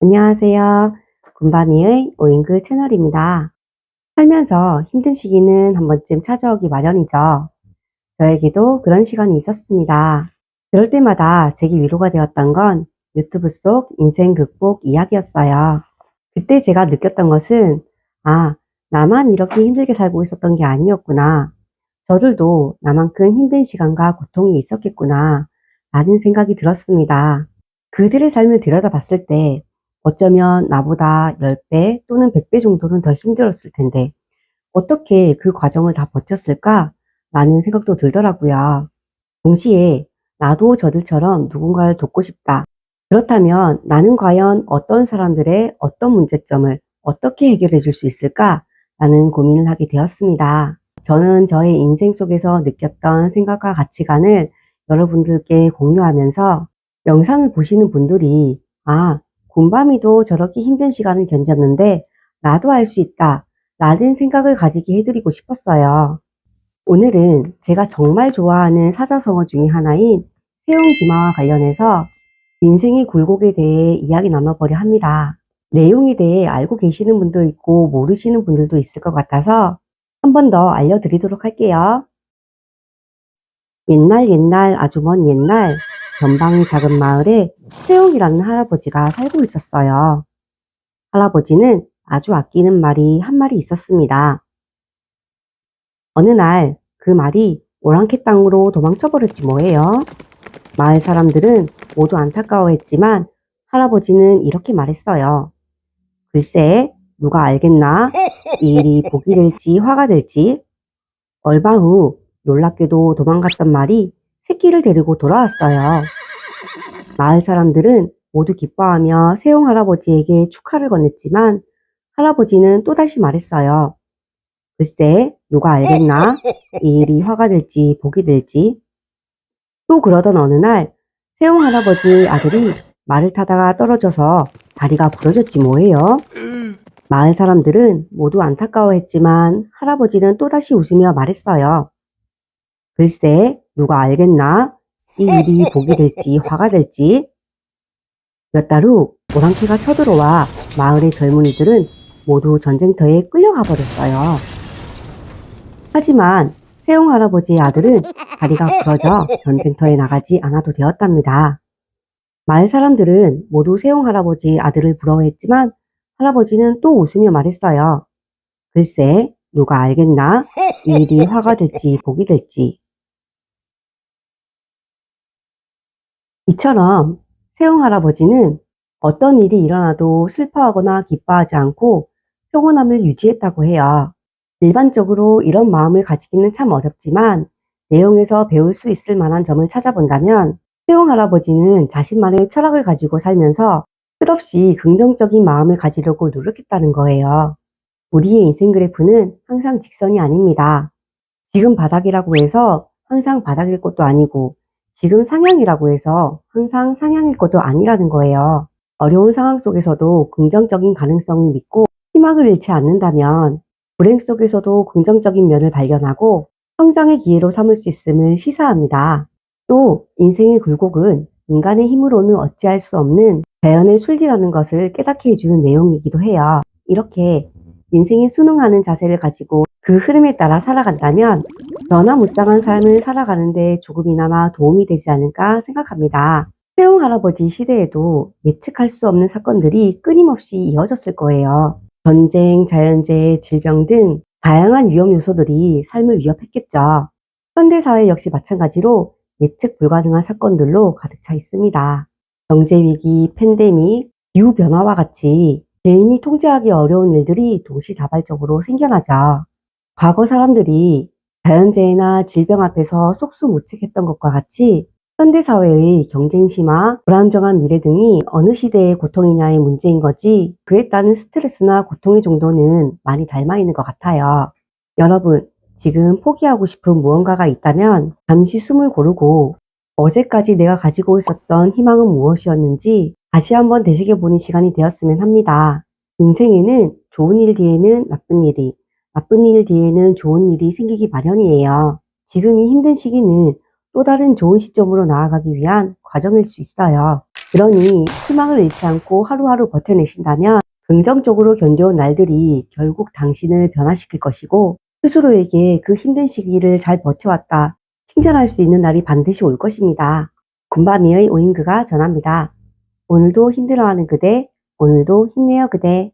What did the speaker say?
안녕하세요. 군밤이의 오잉글 채널입니다. 살면서 힘든 시기는 한 번쯤 찾아오기 마련이죠. 저에게도 그런 시간이 있었습니다. 그럴 때마다 제게 위로가 되었던 건 유튜브 속 인생 극복 이야기였어요. 그때 제가 느꼈던 것은, 아, 나만 이렇게 힘들게 살고 있었던 게 아니었구나. 저들도 나만큼 힘든 시간과 고통이 있었겠구나. 라는 생각이 들었습니다. 그들의 삶을 들여다봤을 때 어쩌면 나보다 10배 또는 100배 정도는 더 힘들었을 텐데 어떻게 그 과정을 다 버텼을까? 라는 생각도 들더라고요. 동시에 나도 저들처럼 누군가를 돕고 싶다. 그렇다면 나는 과연 어떤 사람들의 어떤 문제점을 어떻게 해결해 줄 수 있을까? 라는 고민을 하게 되었습니다. 저는 저의 인생 속에서 느꼈던 생각과 가치관을 여러분들께 공유하면서 영상을 보시는 분들이 곰밤이도 저렇게 힘든 시간을 견뎠는데 나도 할 수 있다 라는 생각을 가지게 해드리고 싶었어요. 오늘은 제가 정말 좋아하는 사자성어 중에 하나인 세옹지마와 관련해서 인생의 굴곡에 대해 이야기 나눠보려 합니다. 내용에 대해 알고 계시는 분도 있고 모르시는 분들도 있을 것 같아서 한 번 더 알려드리도록 할게요. 옛날 아주 먼 옛날 변방의 작은 마을에 세옹이라는 할아버지가 살고 있었어요. 할아버지는 아주 아끼는 말이 한 마리 있었습니다. 어느 날 그 말이 오랑캐 땅으로 도망쳐버렸지 뭐예요. 마을 사람들은 모두 안타까워했지만 할아버지는 이렇게 말했어요. 글쎄, 누가 알겠나? 이 일이 복이 될지 화가 될지. 얼마 후 놀랍게도 도망갔던 말이 새끼를 데리고 돌아왔어요. 마을 사람들은 모두 기뻐하며 세옹 할아버지에게 축하를 건넸지만 할아버지는 또다시 말했어요. 글쎄, 누가 알겠나? 이 일이 화가 될지 복이 될지. 또 그러던 어느 날 세옹 할아버지 아들이 말을 타다가 떨어져서 다리가 부러졌지 뭐예요. 마을 사람들은 모두 안타까워했지만 할아버지는 또다시 웃으며 말했어요. 글쎄, 누가 알겠나? 이 일이 복이 될지 화가 될지. 몇 달 후 오랑캐가 쳐들어와 마을의 젊은이들은 모두 전쟁터에 끌려가 버렸어요. 하지만 세옹 할아버지의 아들은 다리가 부러져 전쟁터에 나가지 않아도 되었답니다. 마을 사람들은 모두 세옹 할아버지 아들을 부러워했지만 할아버지는 또 웃으며 말했어요. 글쎄, 누가 알겠나? 이 일이 화가 될지 복이 될지. 이처럼 세옹 할아버지는 어떤 일이 일어나도 슬퍼하거나 기뻐하지 않고 평온함을 유지했다고 해요. 일반적으로 이런 마음을 가지기는 참 어렵지만 내용에서 배울 수 있을 만한 점을 찾아본다면 세옹 할아버지는 자신만의 철학을 가지고 살면서 끝없이 긍정적인 마음을 가지려고 노력했다는 거예요. 우리의 인생 그래프는 항상 직선이 아닙니다. 지금 바닥이라고 해서 항상 바닥일 것도 아니고 지금 상향이라고 해서 항상 상향일 것도 아니라는 거예요. 어려운 상황 속에서도 긍정적인 가능성을 믿고 희망을 잃지 않는다면 불행 속에서도 긍정적인 면을 발견하고 성장의 기회로 삼을 수 있음을 시사합니다. 또 인생의 굴곡은 인간의 힘으로는 어찌할 수 없는 자연의 순리라는 것을 깨닫게 해주는 내용이기도 해요. 이렇게 인생에 순응하는 자세를 가지고 그 흐름에 따라 살아간다면 변화무쌍한 삶을 살아가는데 조금이나마 도움이 되지 않을까 생각합니다. 세옹 할아버지 시대에도 예측할 수 없는 사건들이 끊임없이 이어졌을 거예요. 전쟁, 자연재해, 질병 등 다양한 위험 요소들이 삶을 위협했겠죠. 현대사회 역시 마찬가지로 예측 불가능한 사건들로 가득 차 있습니다. 경제위기, 팬데믹, 기후변화와 같이 개인이 통제하기 어려운 일들이 동시다발적으로 생겨나죠. 과거 사람들이 자연재해나 질병 앞에서 속수무책했던 것과 같이 현대사회의 경쟁 심화, 불안정한 미래 등이 어느 시대의 고통이냐의 문제인 거지 그에 따른 스트레스나 고통의 정도는 많이 닮아 있는 것 같아요. 여러분, 지금 포기하고 싶은 무언가가 있다면 잠시 숨을 고르고 어제까지 내가 가지고 있었던 희망은 무엇이었는지 다시 한번 되새겨보는 시간이 되었으면 합니다. 인생에는 좋은 일 뒤에는 나쁜 일이, 나쁜 일 뒤에는 좋은 일이 생기기 마련이에요. 지금 이 힘든 시기는 또 다른 좋은 시점으로 나아가기 위한 과정일 수 있어요. 그러니 희망을 잃지 않고 하루하루 버텨내신다면 긍정적으로 견뎌온 날들이 결국 당신을 변화시킬 것이고 스스로에게 그 힘든 시기를 잘 버텨왔다 칭찬할 수 있는 날이 반드시 올 것입니다. 군밤이의 오임그가 전합니다. 오늘도 힘들어하는 그대, 오늘도 힘내요 그대.